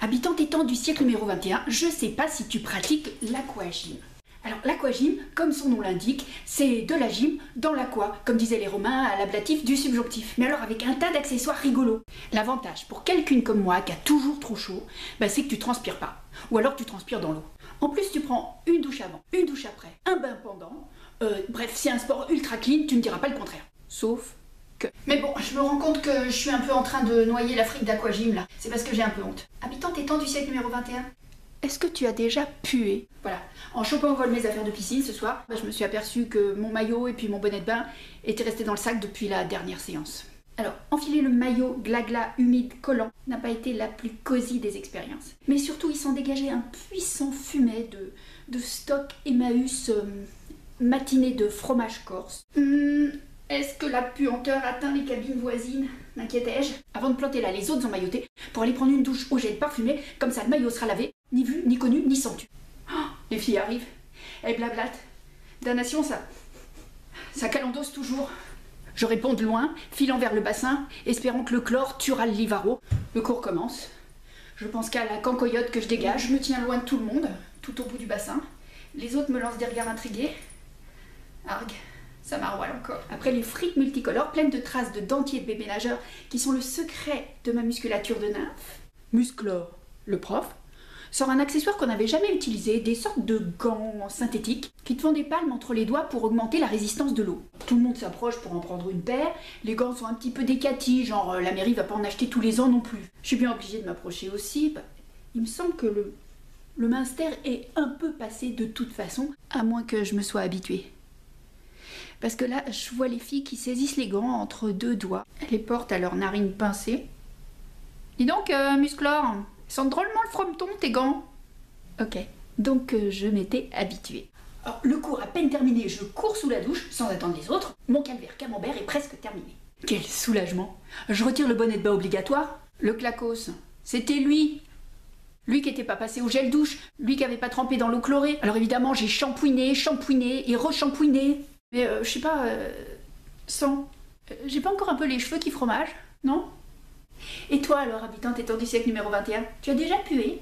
Habitante étant du siècle numéro 21, je sais pas si tu pratiques l'aquagym. Alors l'aquagym, comme son nom l'indique, c'est de la gym dans l'aqua, comme disaient les Romains à l'ablatif du subjonctif. Mais alors avec un tas d'accessoires rigolos. L'avantage pour quelqu'une comme moi qui a toujours trop chaud, c'est que tu transpires pas. Ou alors tu transpires dans l'eau. En plus tu prends une douche avant, une douche après, un bain pendant. Bref, c'est un sport ultra clean, tu me diras pas le contraire. Sauf que... Mais bon, je me rends compte que je suis un peu en train de noyer l'Afrique d'aquagym là. C'est parce que j'ai un peu honte. Habitante étant du siècle numéro 21, est-ce que tu as déjà pué? Voilà, en chopant au vol mes affaires de piscine ce soir, je me suis aperçue que mon maillot et puis mon bonnet de bain étaient restés dans le sac depuis la dernière séance. Alors, enfiler le maillot glas-glas, humide, collant, n'a pas été la plus cosy des expériences. Mais surtout, il s'en dégageait un puissant fumet de stock Emmaüs matiné de fromage corse. Est-ce que la puanteur atteint les cabines voisines? M'inquiétais-je. Avant de planter là les autres emmaillotés, pour aller prendre une douche au gel parfumé, comme ça le maillot sera lavé, ni vu, ni connu, ni senti. Oh, les filles arrivent, elles blablatent. Damnation, ça calendosse toujours. Je réponds de loin, filant vers le bassin, espérant que le chlore tuera le livaro. Le cours commence. Je pense qu'à la cancoyote que je dégage, je me tiens loin de tout le monde, tout au bout du bassin. Les autres me lancent des regards intrigués. Argue. Ça m'arroile encore. Après les frites multicolores pleines de traces de dentiers de bébé nageur qui sont le secret de ma musculature de nymphe, Musclor, le prof, sort un accessoire qu'on n'avait jamais utilisé, des sortes de gants synthétiques qui te font des palmes entre les doigts pour augmenter la résistance de l'eau. Tout le monde s'approche pour en prendre une paire, les gants sont un petit peu décatis, genre la mairie va pas en acheter tous les ans non plus. Je suis bien obligée de m'approcher aussi, il me semble que le Munster est un peu passé de toute façon, à moins que je me sois habituée. Parce que là, je vois les filles qui saisissent les gants entre deux doigts. Elles les portent à leurs narines pincées. Dis donc, Musclor, ils sentent drôlement le frometon, tes gants. Ok, donc je m'étais habituée. Alors, le cours à peine terminé, je cours sous la douche, sans attendre les autres. Mon calvaire camembert est presque terminé. Quel soulagement! Je retire le bonnet de bain obligatoire. Le clacos, c'était lui. Lui qui n'était pas passé au gel douche, lui qui n'avait pas trempé dans l'eau chlorée. Alors évidemment, j'ai shampouiné et re-shampouiné. Mais je sais pas, sans... j'ai pas encore un peu les cheveux qui fromage, non? Et toi alors, habitante étant du siècle numéro 21, tu as déjà pué?